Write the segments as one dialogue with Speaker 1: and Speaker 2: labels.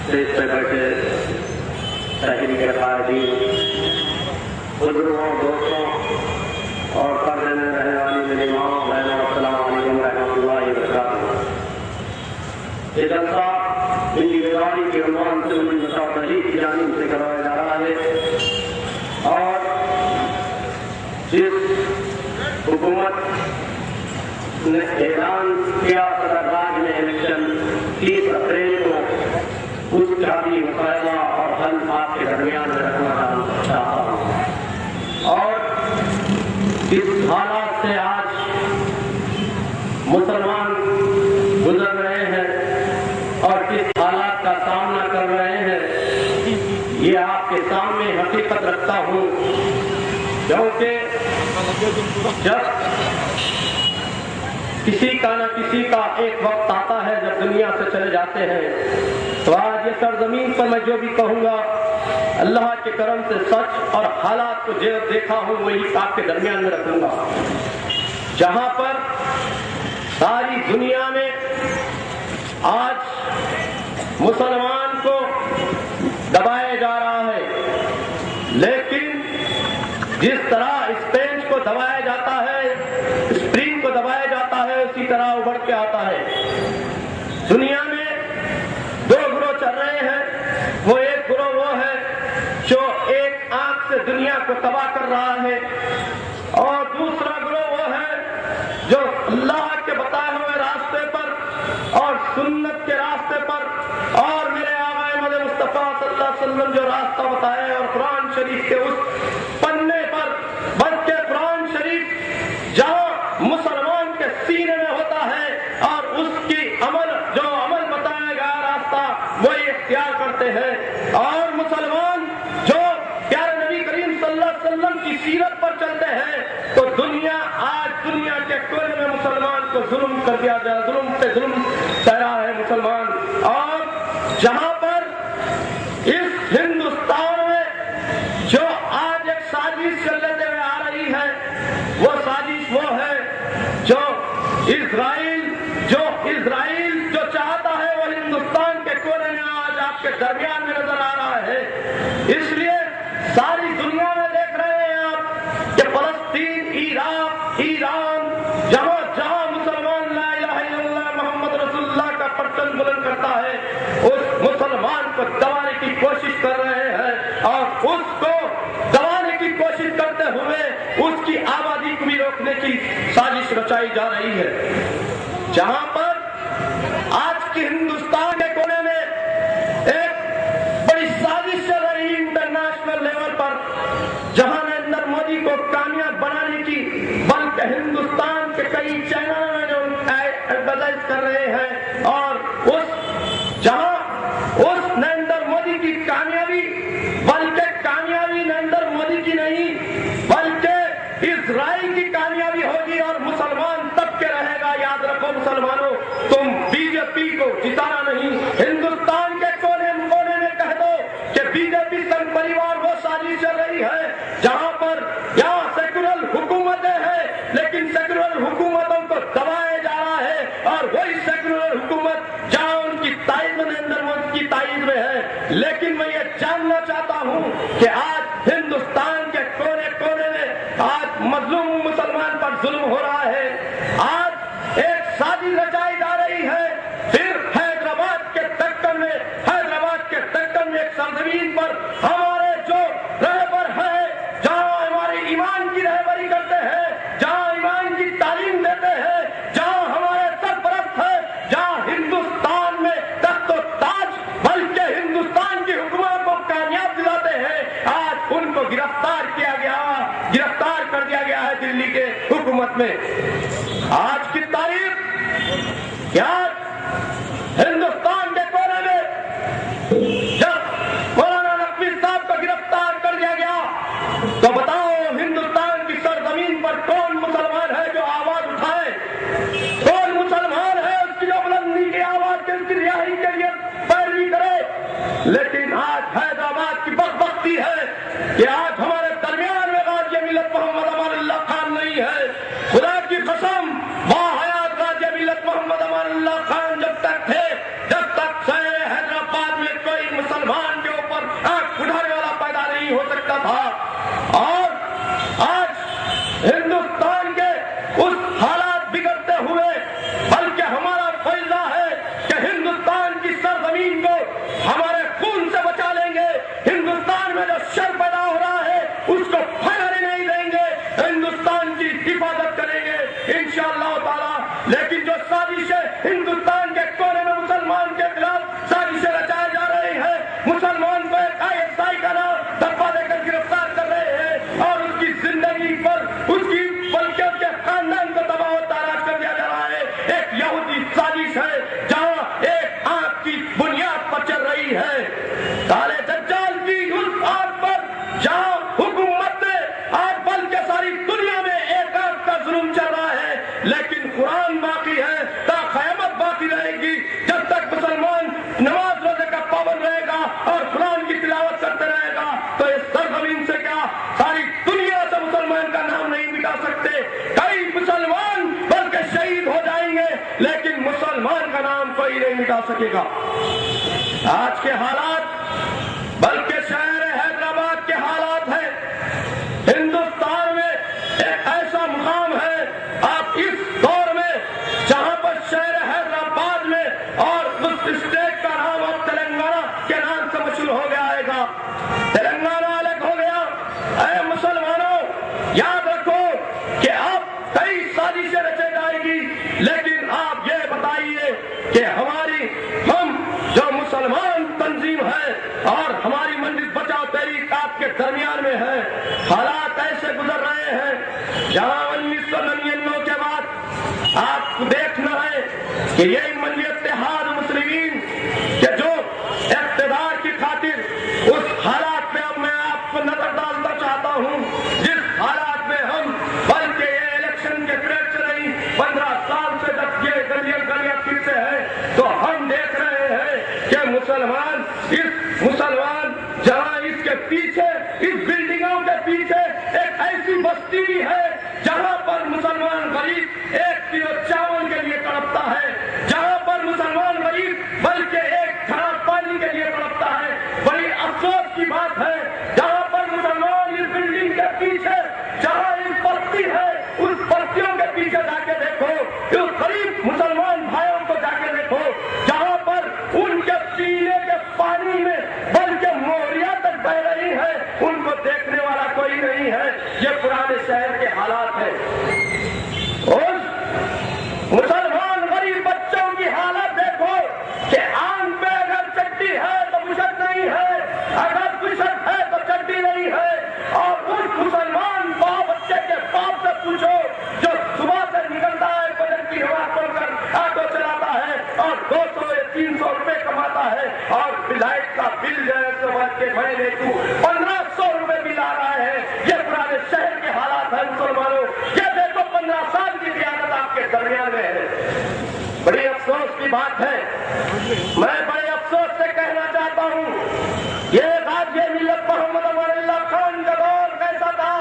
Speaker 1: Stage पे बैठे तहरीक कायदीन, बुजुर्गों, दोस्तों और पर्दे में रहने वाली मेरी माँ बहनों, अस्सलाम वालेकुम रहमतुल्लाहि व बरकातुहू। ये जलसा मिली बेदारी के उन्वान से मुझे तहरीक की जानिब से करवाया जा रहा है और जिस हुकूमत ने ऐलान किया सदरराज में इलेक्शन 30 अप्रैल को, उसका भी मुकाबला और हल आपके दरमियान में रखना चाहता हूँ। और इस हालात से आज मुसलमान गुजर रहे हैं और किस हालात का सामना कर रहे हैं, ये आपके सामने हकीकत रखता हूँ। क्योंकि जब किसी का न किसी का एक वक्त आता है जब दुनिया से चले जाते हैं, तो आज ये सरजमीन पर मैं जो भी कहूँगा अल्लाह के करम से सच और हालात को जो देखा हूँ वही आपके दरमियान में रखूंगा। जहाँ पर सारी दुनिया में आज मुसलमान को दबाया जा रहा है, लेकिन जिस तरह स्पेन को दबाया जाता है, स्प्रिंग को दबाया जाता है, उसी तरह उभर के आता है। दुनिया में दो ग्रोह चल रहे हैं। वो एक ग्रोह वो है जो एक आंख से दुनिया को तबाह कर रहा है और दूसरा ग्रोह वो है जो अल्लाह के बताए हुए रास्ते पर और सुन्नत के रास्ते पर और मेरे आका अहमद मुस्तफा सल्लल्लाहु अलैहि वसल्लम जो रास्ता बताए और कुरान शरीफ के उस पन्ने पर, बल्कि कुरान शरीफ जहाँ मुसलमान के सीने में होता है और उसकी अमल जो अमल बताया गया रास्ता वही इख्तियार करते हैं। और मुसलमान जो प्यारे नबी करीम सल्लल्लाहु अलैहि वसल्लम की सीरत पर चलते हैं, तो दुनिया आज दुनिया के कोने में मुसलमान को जुल्म कर दिया गया, जुल्म पे जुल्म ठहरा है मुसलमान। और जहाँ पर इस हिंदुस्तान में जो आज एक साजिश चलते हुए आ रही है, वो साजिश वो है जो इजराइल जो चाहता है वो हिंदुस्तान के कोने में आज आपके दरमियान में नजर आ रहा है। इसलिए सारी दुनिया में देख रहे हैं आप कि फलस्तीन, इराक, ईरान, जहां जहां मुसलमान ला इलाहा इल्लल्लाह मोहम्मद रसूलुल्लाह का परचम बुलंद करता है, उस मुसलमान को दबाने की कोशिश कर रहे हैं और उसको दबाने की कोशिश करते हुए उसकी आबादी को भी रोकने की साजिश रचाई जा रही है। जहां पर आज के हिंदुस्तान के कोने में एक बड़ी साजिश चल रही है इंटरनेशनल लेवल पर, जहां नरेंद्र मोदी को कामयाब बनाने की, बल्कि हिंदुस्तान के कई चैनलों में जो एडवर्टाइज कर रहे हैं और जहां उस नरेंद्र मोदी की कामयाबी, बल्कि कामयाबी नरेंद्र मोदी की नहीं बल्कि इजराइल की कामयाबी होगी और मुसलमान तब के रहेगा। याद रखो मुसलमानों, तुम बीजेपी को जिताना नहीं, हिंदुस्तान के कोने कोने में कह दो कि बीजेपी संघ परिवार वो साजिश चल रही है जहां पर यहाँ सेकुलर हुकूमतें हैं, लेकिन सेकुलर हुकूमतों को दबाया जा रहा है और वही सेकुलर हुकूमत जहां उनकी ताईद में नरेंद्र मोदी की ताईद में है। लेकिन मैं ये जानना चाहता हूं कि आज हिंदुस्तान के कोने कोने में आज मजलूम मुसलमान पर जुल्म हो रहा है। आज एक साजिश रचाई जा रही है। फिर हैदराबाद के दक्कन में एक सरजमीन पर हमारे जो रहबर है, जहां हमारे ईमान की रहबरी करते हैं, जहां ईमान की तालीम देते हैं, जहां हमारे सरपरस्त है, जहां हिंदुस्तान में तख्तो ताज बल्कि हिंदुस्तान की हुकूमत को कामयाब दिलाते हैं, आज उनको गिरफ्तार कर दिया गया है दिल्ली के हुकूमत में। आज की तारीख क्या हिंदुस्तान के कोने में जब मौलाना नकवी साहब को गिरफ्तार कर दिया गया, तो बताओ हिंदुस्तान की सरजमीन पर कौन मुसलमान है जो आवाज उठाए? कौन मुसलमान है उसकी जो बुलंदी की आवाज के उसकी रिहाई के लिए पैरवी करे? लेकिन आज हैदराबाद की बदबख्ती है कि आज हमारे दरमियान में गाज़ी मिल्लत मोहम्मद अमानुल्लाह खान नहीं है। खुदा की कसम, बाहयात गाज़ी मिल्लत मोहम्मद अमानुल्लाह खान जब तक थे, जब तक शहर हैदराबाद में कोई हमारे खून से बचा लेंगे। हिंदुस्तान में जो शर पैदा हो रहा है उसको फैलाने नहीं देंगे, हिंदुस्तान की हिफाजत करेंगे इंशाअल्लाह ताला। लेकिन जो साजिशें हिंदुस्तान के कोने में मुसलमान के खिलाफ साजिशें रचाई जा रही है, मुसलमान को एक ISI का नाम धब्बा देकर गिरफ्तार कर रहे हैं और उसकी जिंदगी पर उसकी बल्कि उसके खानदान को दबाव ताराज कर दिया जा रहा है। एक यहूदी साजिश है जहां एक आंख की बुनियाद पर चल रही है, काले दज्जाल की उस आंख पर जहां हुकूमत ने आज बल्कि सारी दुनिया में एक आंख का जुल्म चल रहा है, लेकिन कुरान बाकी है, ता क़यामत बाकी रहेगी। जब तक मुसलमान नमाज रोजे का पाबंद रहेगा और कुरान की तिलावत करते रहेगा तो इस सरजमीन से क्या सारी दुनिया से मुसलमान का नाम नहीं मिटा सकते। कई मुसलमान बल्कि शहीद हो जाएंगे लेकिन मुसलमान का नाम कोई नहीं मिटा सकेगा। आज के हालात बल्कि शहर हैदराबाद के हालात है, हिंदुस्तान में एक ऐसा मुकाम है आप इस दौर में जहां पर शहर हैदराबाद में और उस स्टेट का नाम अब तेलंगाना के नाम से मशहूर हो गया आएगा। तेलंगाना अलग हो गया। ऐ मुसलमानों याद रखो कि अब कई साजिशें रची जाएगी, लेकिन आप ये बताइए कि हम जो मुसलमान तंजीम है और हमारी मंजिल बचाओ तहरीक आपके दरमियान में है, हालात ऐसे गुजर रहे हैं जहां 1999 के बाद आप देखना है कि ये इत्तेहाद मुस्लिमीन के जो इक़्तिदार की खातिर उस हालात पे अब मैं आपको नजर डालना चाहता हूं जिस हालात में हम, बल्कि ये इलेक्शन के पीरियड से नहीं 15 साल से जब ये गलियां फिर से है तो हम देख रहे हैं कि मुसलमान जहां इसके पीछे इस बिल्डिंगों के पीछे एक ऐसी बस्ती भी है जहां पर मुसलमान गरीब एक किलो चावल के लिए तड़पता है, जहां पर मुसलमान गरीब बल्कि एक खराब पानी के लिए तड़पता है। बड़ी अफसोस की बात है जहां पर मुसलमान इस बिल्डिंग के पीछे जहां इस बस्ती है उस बस्तियों के पीछे जाके देखो, उस गरीब मुसलमान भाइयों को जाके देखो जहां पर उनके पीने के पानी में बल्कि मोरिया तक बह रही है, उनको देखने वाला कोई नहीं है। ये पुराने शहर के हालात है। उस मुसलमान गरीब बच्चों की हालत देखो कि आंख पे अगर चड्डी है तो मुशक नहीं है, अगर मुशक है तो चड्डी नहीं है। और उस मुसलमान बच्चे के बाप से पूछो जो सुबह से निकलता है फजर की नमाज पढ़कर ऑटो चलाता है और 200 या 300 रुपए कमाता है और लाइट का बिल जो है समझ के महीने को 1500 रुपए बिल आ रहा है। ये पुराने शहर के हालात है मुसलमानों। ये देखो 15 साल की क़यादत आपके दरमियान में है। बड़ी अफसोस की बात है, मैं बड़े अफसोस से कहना चाहता हूँ ये गाज़ी मिल्लत मोहम्मद अमरुल्लाह खान का दौर कैसा था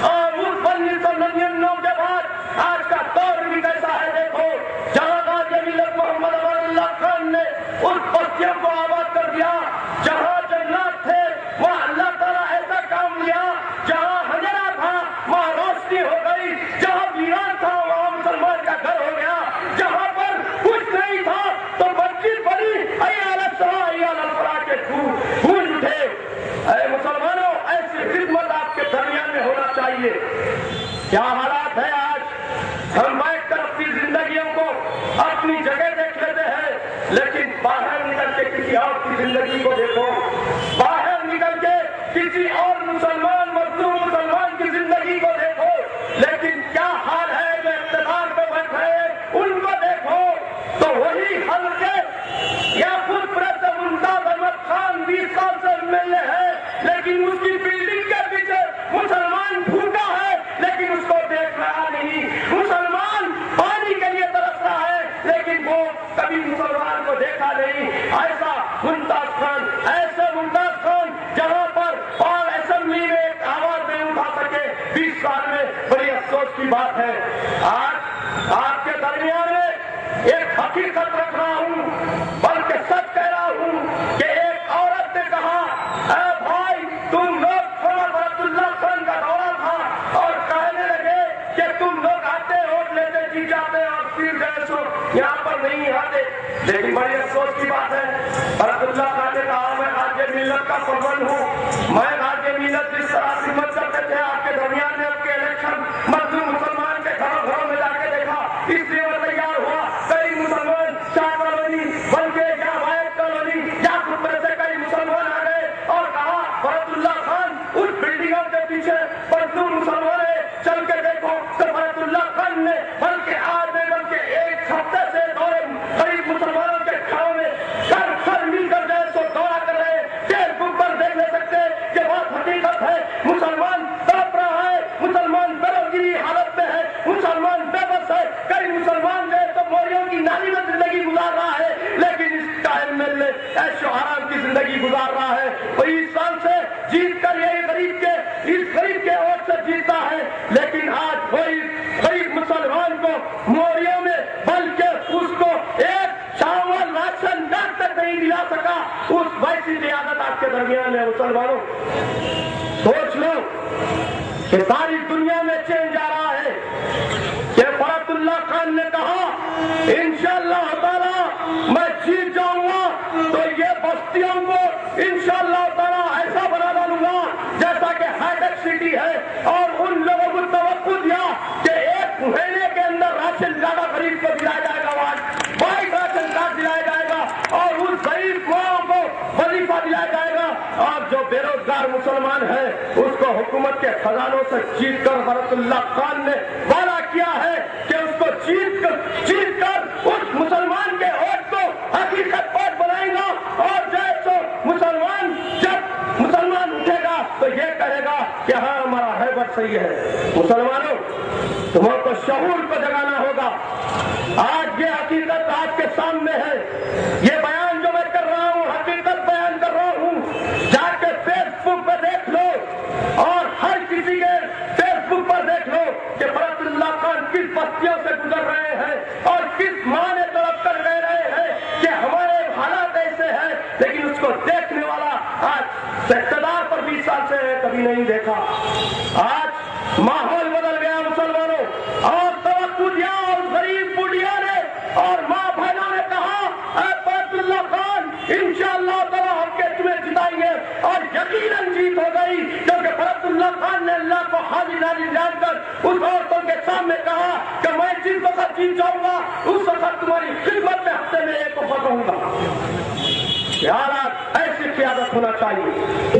Speaker 1: और उस 1999 के बाद आज का दौर भी कैसा है। देखो जहां गाज़ी मिल्लत मोहम्मद अमरुल्लाह खान ने उस बस्तियों को आबाद कर दिया, जहां जन्नत थे वहां अल्लाह ताला ऐसा काम लिया, जहां अंधेरा था वहां रोशनी हो गई, जहां वीरान था वहां मुसलमान का घर हो गया, जहां पर कुछ नहीं था तो मस्जिद बनी, के गूंज उठे। अरे मुसलमानों ऐसी खिदमत आपके दरमियान में होना चाहिए। क्या हालात है आज, हम बैठ कर अपनी जिंदगियों को अपनी जगह देख लेते हैं लेकिन बाहर निकल के किसी और की जिंदगी को देखो, बाहर निकल के किसी और मुसलमान मजलूम मुसलमान की जिंदगी को देखो, लेकिन क्या हाल है जो इख्तियार पे बैठ रहे उनको देखो तो वही हल्के या खुद प्रेस मुमताज अहमद खान 20 साल से एमएलए है लेकिन उसकी बिल्डिंग के पीछे मुसलमान भूखा है लेकिन उसको देख रहा नहीं, मुसलमान पानी के लिए तरस रहा है लेकिन वो कभी मुसलमान को देखा नहीं। ऐसा मुमताज खान, ऐसे मुमताज खान जहां पर और असेंबली में एक आवाज नहीं उठा सके 20 साल में, बड़ी अफसोस की बात है। आज आपके दरमियान में एक हकीकत रख रहा हूं, बल्कि सच कह रहा हूं कि एक औरत ने कहा भाई तुम लोग अब्दुल्ला खान का दौरा था और कहने लगे कि तुम लोग आते वोट लेते जी जाते और फिर गए सो यहाँ पर नहीं आते, लेकिन बड़ी अफसोस की बात है अब्दुल्ला खान ने का पाबंद हूँ। मैं राज्य मिलत जिस तरह खिदमत करते थे आपके दरमियान में आपके इलेक्शन मजलूम मुसलमान के घरों घरों में जाके देखा, इसलिए मैं तैयार हुआ। कई मुसलमान शाह कॉलोनी बन के या वायद कॉलोनी या खुद में से कई मुसलमान आ गए और कहा फरतुल्लाह खान उस बिल्डिंगों के पीछे मजलूम मुसलमान है, चल के देखो। तो फरतुल्लाह खान ने बल्कि आज में बल्कि एक हफ्ते से दौरे करीब मुसलमानों के घरों में घर मिलकर गए तो दौरा कर रहे। फेसबुक पर देख ले सकते कि बात हकीकत है। मुसलमान तड़प रहा है, मुसलमान बेरोजगारी हालत में है, मुसलमान बेबस है। कई मुसलमान गए तो मोरियों की नाली में जिंदगी गुजार रहा है, लेकिन इसका एमएलए ऐशो आराम की जिंदगी गुजार रहा है। और इस साल से जीत कर ये इस गरीब के वोट से जीता है, लेकिन आज वही गरीब मुसलमान को मोरियों में बल्कि उसको एक चावल राशन कार्ड तक नहीं दिला सका। उस वैसी रियादत आपके दरमियान में मुसलमानों सोच लो कि सारी दुनिया में चेंज आ रहा है कि फरतुल्लाह खान ने कहा इंशाअल्लाह ताला मैं जीत जाऊंगा तो ये बस्तियों को इंशाअल्लाह ताला ऐसा बना डालूंगा जैसा कि हाईटेक सिटी है। और उन लोगों को तवक्को दिया कि एक महीने के अंदर राशन ज्यादा गरीब को दिलाया जाएगा, वाइट राशन कार्ड दिलाया जाएगा और उस गरीब माओ को वजीफा दिलाया जाएगा। और जो बेरोजगार मुसलमान है उसको हुकूमत के खजानों से जीत कर फरतुल्लाह खान ने वादा किया है कि उसको जीत कर उस मुसलमान के वोट को हकीकत वोट बनाएगा। और जैसे जब मुसलमान उठेगा तो ये कहेगा कि हाँ हमारा हैबत सही है। मुसलमानों तुम्हें तो शऊर को जगाना होगा। आज ये हकीकत आपके सामने है, ये बयान जो मैं कर रहा हूँ हकीकत बयान कर रहा हूँ। जाके फेसबुक पर देख लो और हर किसी के फेसबुक पर देख लो कि फरतुल्लाह खान किस बस्तियों से गुजर रहे हैं और किस माँ ने तड़प कर रह रहे हैं कि हमारे हालात ऐसे हैं, लेकिन उसको देखने वाला आज इक़्तिदार पर 20 साल से है, कभी नहीं देखा। आज माहौल बदल गया मुसलमानों और तवक्को दिया और गरीब बुढ़िया ने और माँ बहनों ने कहा फरतुल्लाह खान इंशाअल्लाह ताला हमके तुम्हें जिताएंगे। और यकीनन जीत हो गई, क्योंकि फरतुल्लाह खान ने अल्लाह को हाजिर नाजिर जानकर उस औरतों के सामने कहा कि मैं जिस वक्त जीत जाऊंगा उस वक्त तुम्हारी खिदमत में हफ्ते में एक वक्त रहूंगा। हालात ऐसी क़यादत होना चाहिए।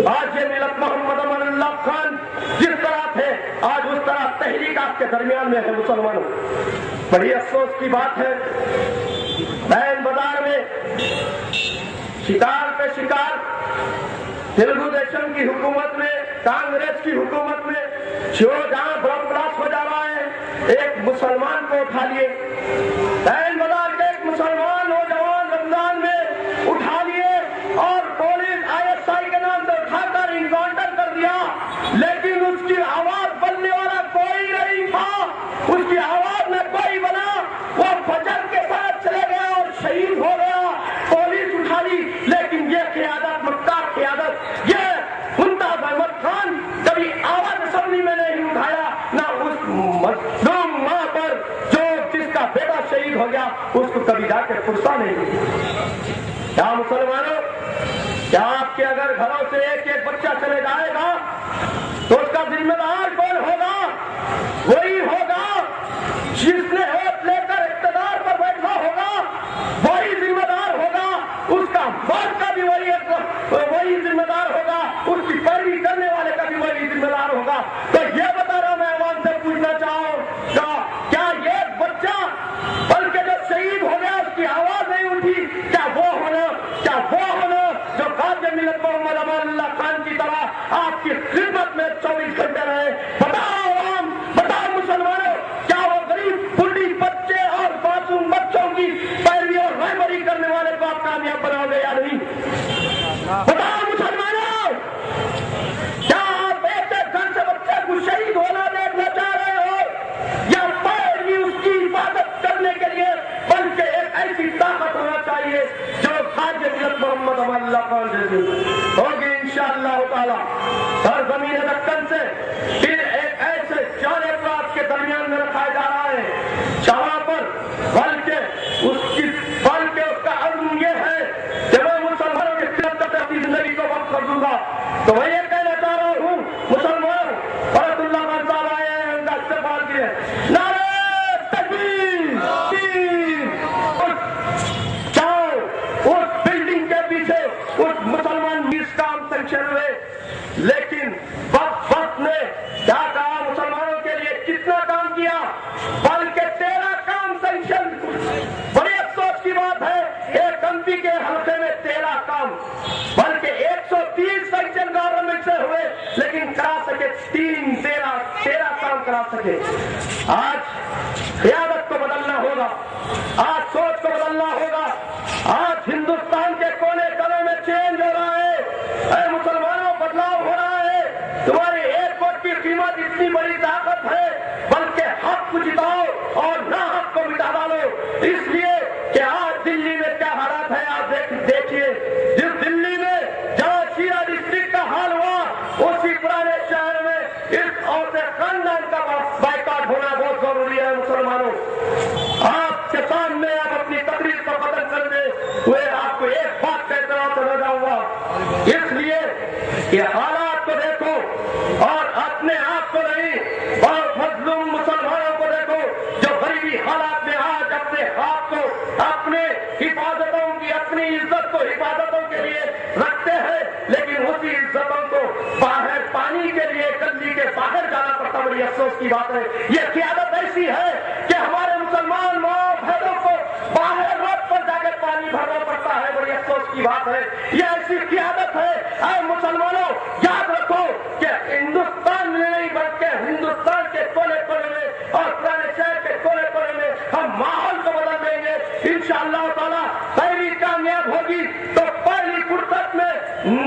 Speaker 1: आज ये मिलत मोहम्मद अमरुल्लाह खान जिस तरह थे आज उस तरह तहरीक आपके दरमियान में है। मुसलमानों बड़ी अफसोस की बात है, बैन बाजार में शिकार पे शिकार तेलुगु देशम की हुकूमत में कांग्रेस की हुकूमत में जो जहां ब्रह्म ब्लास्ट हो जा रहा है एक मुसलमान को उठा लिए, बैन बाजार के एक मुसलमान नौजवान रमजान में उठा लिए और पुलिस ISI के नाम से उठाकर इनकाउंटर कर दिया, लेकिन उसकी आवाज बनने वाला कोई नहीं था, उसकी आवाज में कोई बना, वो फजर के साथ चले गया और शहीद हो गया। पुलिस उठा ली, लेकिन ये क़यादत मक्कार क़यादत ये मुमताज अहमद खान कभी आवाज असम्बली में नहीं उठाया, ना उस मजलूम माँ पर जो जिसका बेटा शहीद हो गया उसको कभी जाकर पुरसा नहीं दी। क्या मुसलमानों, क्या आपके अगर घरों से एक एक बच्चा चले जाएगा तो उसका जिम्मेदार कौन होगा? वही होगा जिसने वोट लेकर इक़्तिदार पर बैठा होगा, वही जिम्मेदार होगा, उसका वोट का भी वही जिम्मेदार होगा, उसकी पैरवी करने वाले का भी वही जिम्मेदार होगा। तो ये बता रहा मैं आवाम से पूछना चाहूंगा, क्या ये बच्चा बल्कि जो शहीद हो गया उसकी आवाज नहीं उठी, क्या वो होना जो गाज़ी मिलत मोहम्मद अमरुल्लाह खान की तरह आपकी खिदमत में 24 घंटे रहे? बताओ मुसलमानों, क्या वो गरीब बुढ़ी बच्चे और मासूम बच्चों की पैरवी और रहबरी करने वाले को आप कामयाब बनाओगे या नहीं? बताओ मुसलमानों, क्या आप ऐसे घर से बच्चे को शहीद होना देखना चाह रहे हो या पैरवी उसकी हिफाजत करने के लिए बल्कि एक ऐसी ताकत होना चाहिए जो गाज़ी मिलत मोहम्मद अमरुल्लाह खान जैसी होगी इंशाअल्लाह ताला। हर ज़मीन दक्कन से फिर एक ऐसे जाने अफराद के दरमियान में रखा जा रहा है जहां पर बल्कि उसका अज़्म ये है कि मैं मुसलमानों की खिदमत अपनी जिंदगी को वक्फ कर दूंगा। تو मैं ये कहना चाह रहा हूँ मुसलमानों, फरतुल्लाह खान साहब आए हैं, उनका इस्तेमाल किए, नारे तकबीर, जाओ उस बिल्डिंग के पीछे उस मुसलमान इस काम संचल हुए, लेकिन वक्त ने क्या कहा, मुसलमानों के लिए कितना काम किया, बल्कि 13 काम संचल। बड़ी अफसोस की बात है, एक एमपी के हल्के में 13 काम, बल्कि 130 संचल गवर्नमेंट से हुए, लेकिन करा सके 13 काम करा सके। आज क़यादत को बदलना होगा, आज सोच को बदलना होगा, आज हिंदुस्तान के कोने कोने में चेंज हो रहा है। अरे मुसलमानों, बदलाव हो रहा है। तुम्हारे एक वोट की कीमत इतनी बड़ी ताकत है, बल्कि हक को जिताओ और ना हक को मिटा डालो। इसलिए कि आज दिल्ली में क्या हालात है आप देखिए, जिस दिल्ली में जहाँ शिया डिस्ट्रिक्ट का हाल हुआ, उसी पुराने शहर में इस और खानदान का बाइकाट होना बहुत जरूरी है। मुसलमानों, आपके सामने अब अपनी तकरीर को खत्म करने हुए आपको एक बात कहते हुए चला जाऊंगा, इसलिए कि हालात को देखो और अपने आप को नहीं, बहुत मजलूम मुसलमानों को देखो जो गरीबी हालात में आज अपने हाथ को अपने हिफाजतों की, अपनी इज्जत को हिफाजतों के लिए रखते हैं, लेकिन उसी इज्जतों को बाहर पानी के लिए गली के बाहर जाना पड़ता। बड़ी अफसोस की बात है, ये क़यादत ऐसी है कि हमारे मुसलमान माँ बहनों को बाहर रोड पर जाकर पानी भरना पड़ता है। बड़ी अफसोस की बात है, ये ऐसी क़यादत है। ऐ मुसलमानों, याद रखो कि हिंदुस्तान में नहीं बल्कि हिंदुस्तान के कोने कोने में और पुराने शहर के कोने कोने में हम माहौल को बदल देंगे इंशाअल्लाह ताला। पहली कामयाब होगी तो पहली फुर्सत में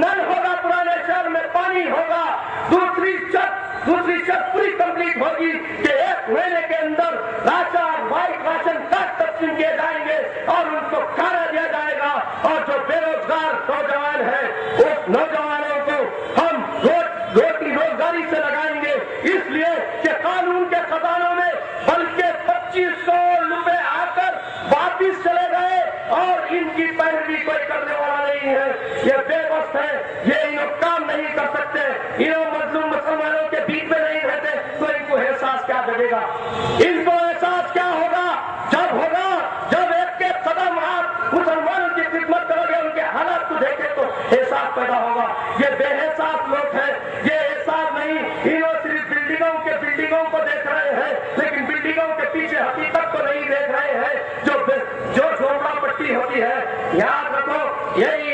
Speaker 1: नल होगा, पुराने शहर में पानी होगा। दूसरी शर्त पूरी कंप्लीट होगी कि एक महीने के अंदर राशन, वाइट राशन कार्ड तकसीम किए जाएंगे और उनको खाना दिया जाएगा। और जो बेरोजगार नौजवान है, उस नौजवानों को हम रोटी रोजगारी से लगाएंगे, इसलिए कि कानून के खजानों में बल्कि 2500 रुपए आकर वापिस चले गए और इनकी पैरवी कोई करने वाला नहीं है। ये बेबस है, ये इन काम नहीं कर सकते, इन मजलूम मुसलमानों के बीच में नहीं रहते, तो इनको एहसास क्या लगेगा? इनको एहसास क्या होगा? जब एक कदम आप मुसलमानों की खिदमत करोगे, उनके हालात को देखे तो एहसास पैदा होगा। ये बेएहसास लोग हैं, ये एहसास नहीं, इन्हों सिर्फ बिल्डिंगों को देख रहे हैं, लेकिन बिल्डिंगों के पीछे हकीकत को नहीं देख रहे हैं जो झोपड़ा पट्टी होती है। याद रखो, यही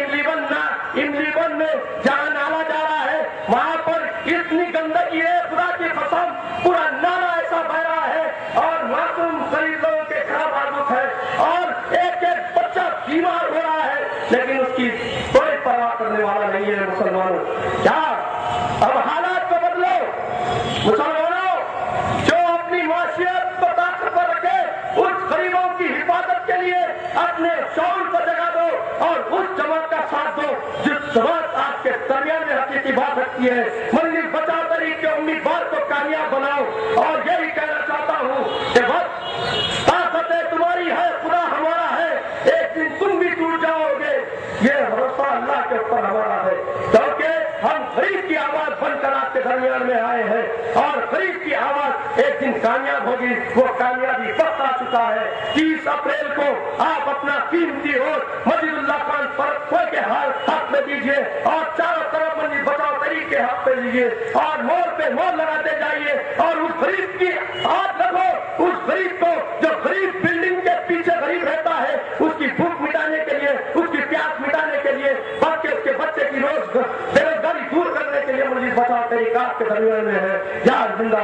Speaker 1: इमलीवन में जहाँ नाला जा रहा है, वहाँ पर इतनी गंदगी है, खुदा की कसम, पूरा नाला ऐसा बह रहा है और मासूम गरीब लोगों के खराब हालत है और एक बच्चा बीमार हो रहा है, लेकिन उसकी कोई परवाह करने वाला नहीं है। मुसलमानों, क्या अब हालात को बदलो? मुसलमानों, जो अपनी माशियत को ताकत पर रखे, उस गरीबों की हिफाजत के लिए अपने शौर को जगा दो और उस जमात का साथ दो जिस जमात आपके दरमियान में हकीकी बात रखती है। मंजिल बचाओ तरीके उम्मीदवार को कामयाब बनाओ। और यही कहना चाहता हूँ कि बस ताकतें तुम्हारी है, खुदा हमारा है, एक दिन तुम भी टूट जाओगे। ये भरोसा अल्लाह के ऊपर हमारा है, क्योंकि हम गरीब की आवाज बनकर आपके दरमियान में आए हैं और गरीब की आवाज एक दिन कामयाब होगी। वो कामयाबी वक्त आ चुका है। 30 अप्रैल को आप अपना कीमती वोट मजीदुल्लाह खान फरक्को के हाथ में दीजिए और चारों तरफ मंजिल बचाओ तरीके हाथ में लीजिए और मोर पे मोर लगाते जाइए और उस गरीब की हाथ रखो, उस गरीब को जो गरीब बिल्डिंग के पीछे गरीब रहता है, उसकी भूख मिटाने के लिए, उसकी प्यास मिटाने के लिए, बल्कि उसके बच्चे की बेरोजगारी दूर करने के लिए मंजिल बचाओ तरीका आपके दरमियान में है। यार जिंदा